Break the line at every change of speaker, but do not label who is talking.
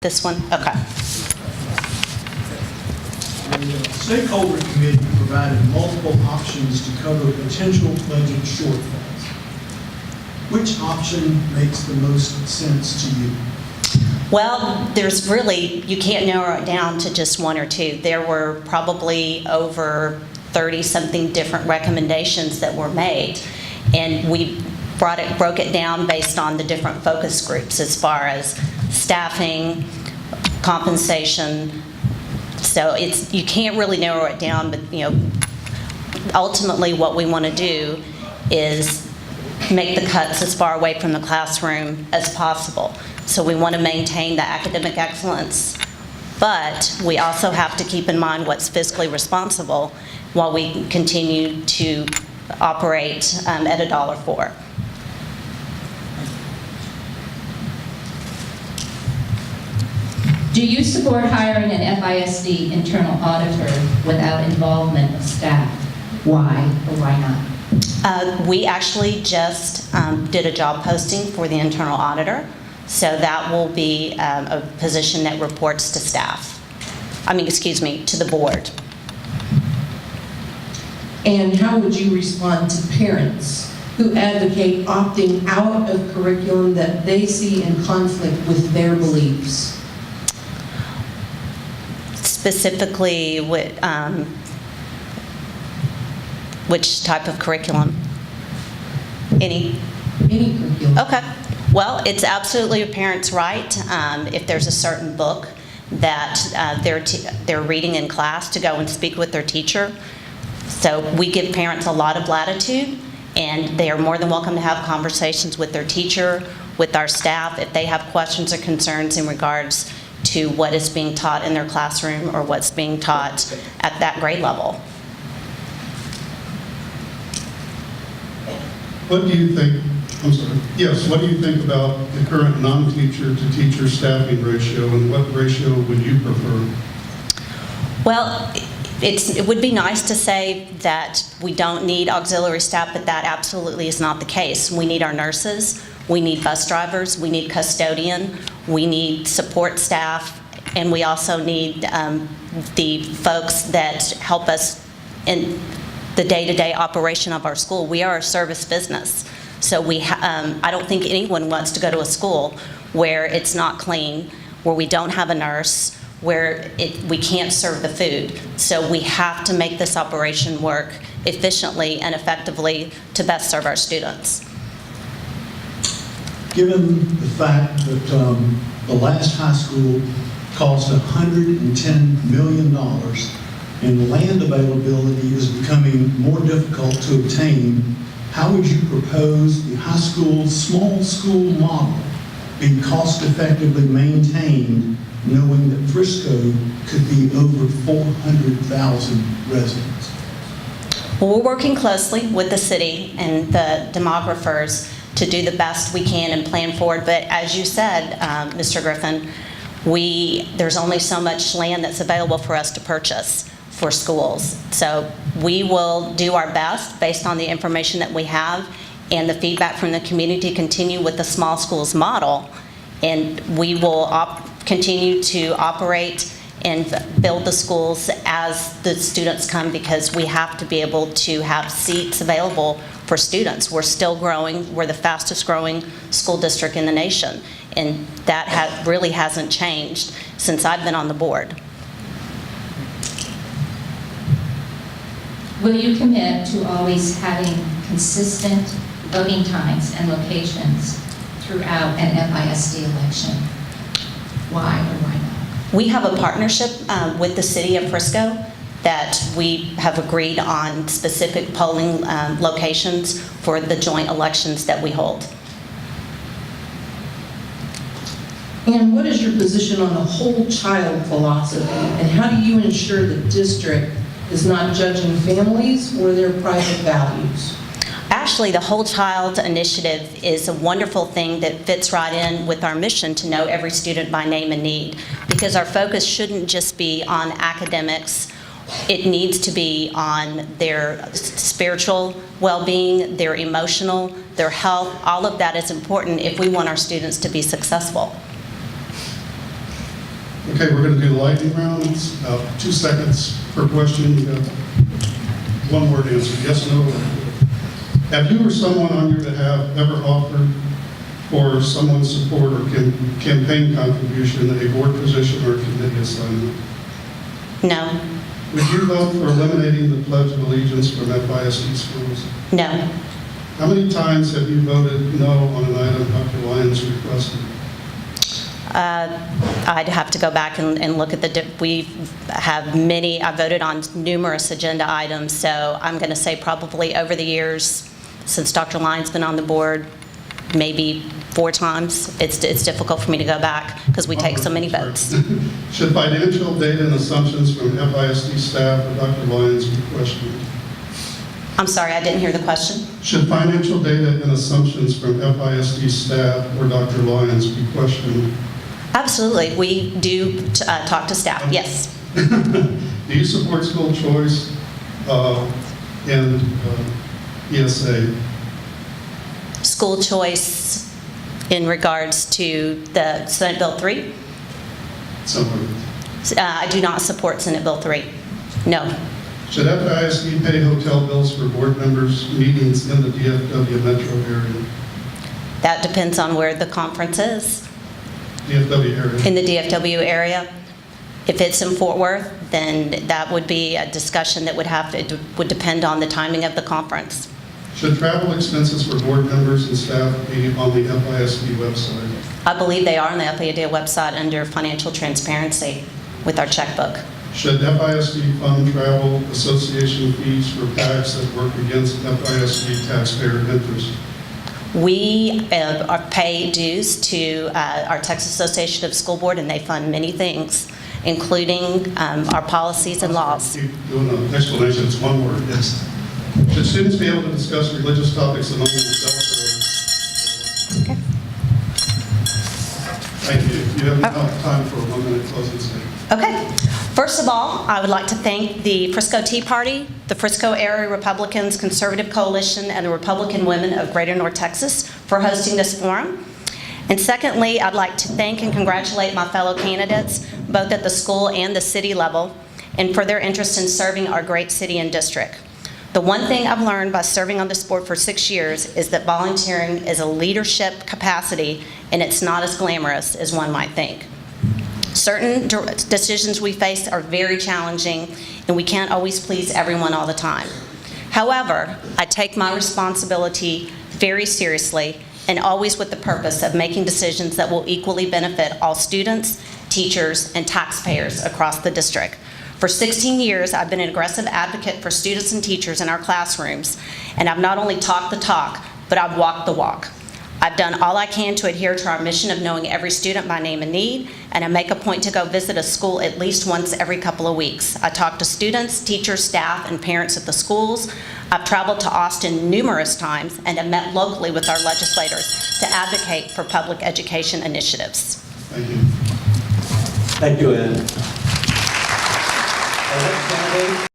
This one? Okay.
The stakeholder committee provided multiple options to cover potential budget shortfalls. Which option makes the most sense to you?
Well, there's really, you can't narrow it down to just one or two. There were probably over 30-something different recommendations that were made, and we broke it down based on the different focus groups as far as staffing, compensation. So you can't really narrow it down, but ultimately what we want to do is make the cuts as far away from the classroom as possible. So we want to maintain the academic excellence, but we also have to keep in mind what's fiscally responsible while we continue to operate at $1.04.
Do you support hiring an FISD internal auditor without involvement of staff? Why or why not?
We actually just did a job posting for the internal auditor, so that will be a position that reports to staff. To the board.
And how would you respond to parents who advocate opting out of curriculum that they see in conflict with their beliefs?
Specifically, which type of curriculum? Any
curriculum.
Okay. Well, it's absolutely a parent's right if there's a certain book that they're reading in class to go and speak with their teacher. So we give parents a lot of latitude, and they are more than welcome to have conversations with their teacher, with our staff, if they have questions or concerns in regards to what is being taught in their classroom or what's being taught at that grade level.
What do you think, what do you think about the current non-teacher to teacher staffing ratio, and what ratio would you prefer?
Well, it would be nice to say that we don't need auxiliary staff, but that absolutely is not the case. We need our nurses, we need bus drivers, we need custodian, we need support staff, and we also need the folks that help us in the day-to-day operation of our school. We are a service business, so I don't think anyone wants to go to a school where it's not clean, where we don't have a nurse, where we can't serve the food. So we have to make this operation work efficiently and effectively to best serve our students.
Given the fact that the last high school cost $110 million and land availability is becoming more difficult to obtain, how would you propose the high school small school model be cost effectively maintained, knowing that Frisco could be over 400,000 residents?
Well, we're working closely with the city and the demographers to do the best we can and plan forward. But as you said, Mr. Griffin, there's only so much land that's available for us to purchase for schools. So we will do our best based on the information that we have and the feedback from the community, continue with the small schools model, and we will continue to operate and build the schools as the students come, because we have to be able to have seats available for students. We're still growing. We're the fastest growing school district in the nation, and that really hasn't changed since I've been on the board.
Will you commit to always having consistent voting times and locations throughout an FISD election? Why or why not?
We have a partnership with the city of Frisco that we have agreed on specific polling locations for the joint elections that we hold.
And what is your position on the whole child philosophy, and how do you ensure the district is not judging families or their private values?
Actually, the Whole Child Initiative is a wonderful thing that fits right in with our mission to know every student by name and need, because our focus shouldn't just be on academics. It needs to be on their spiritual well-being, their emotional, their health. All of that is important if we want our students to be successful.
Okay, we're going to do the lightning round. It's 2 seconds per question. You got one word answer, yes, no. Have you or someone on your behalf ever offered for someone's support or campaign contribution a board position or committee assignment?
No.
Would you vote for eliminating the Pledge of Allegiance from FISD schools?
No.
How many times have you voted no on an item Dr. Lyons requested?
I'd have to go back and look at we have many, I voted on numerous agenda items, so I'm going to say probably over the years, since Dr. Lyons been on the board, maybe 4 times. It's difficult for me to go back because we take so many votes.
Should financial data and assumptions from FISD staff or Dr. Lyons be questioned?
I'm sorry, I didn't hear the question.
Should financial data and assumptions from FISD staff or Dr. Lyons be questioned?
Absolutely. We do talk to staff, yes.
Do you support school choice and ESA?
School choice in regards to the Senate Bill 3?
Somewhere.
I do not support Senate Bill 3. No.
Should FISD pay hotel bills for board members' meetings in the DFW metro area?
That depends on where the conference is.
DFW area.
In the DFW area. If it's in Fort Worth, then that would be a discussion that would depend on the timing of the conference.
Should travel expenses for board members and staff be on the FISD website?
I believe they are on the FISD website under financial transparency with our checkbook.
Should FISD fund travel association fees for PACs that work against FISD taxpayer interest?
We pay dues to our Texas Association of School Board, and they fund many things, including our policies and laws.
Keep doing an explanation. It's one word. Yes. Should students be able to discuss religious topics among themselves?
Okay.
Thank you. You have time for a 1-minute closing statement.
Okay. First of all, I would like to thank the Frisco Tea Party, the Frisco Area Republicans Conservative Coalition, and the Republican Women of Greater North Texas for hosting this forum. And secondly, I'd like to thank and congratulate my fellow candidates, both at the school and the city level, and for their interest in serving our great city and district. The one thing I've learned by serving on this board for 6 years is that volunteering is a leadership capacity, and it's not as glamorous as one might think. Certain decisions we face are very challenging, and we can't always please everyone all the time. However, I take my responsibility very seriously, and always with the purpose of making decisions that will equally benefit all students, teachers, and taxpayers across the district. For 16 years, I've been an aggressive advocate for students and teachers in our classrooms, and I've not only talked the talk, but I've walked the walk. I've done all I can to adhere to our mission of knowing every student by name and need, and I make a point to go visit a school at least once every couple of weeks. I talk to students, teachers, staff, and parents at the schools. I've traveled to Austin numerous times and have met locally with our legislators to advocate for public education initiatives.
Thank you.
Thank you, Ann. Our next candidate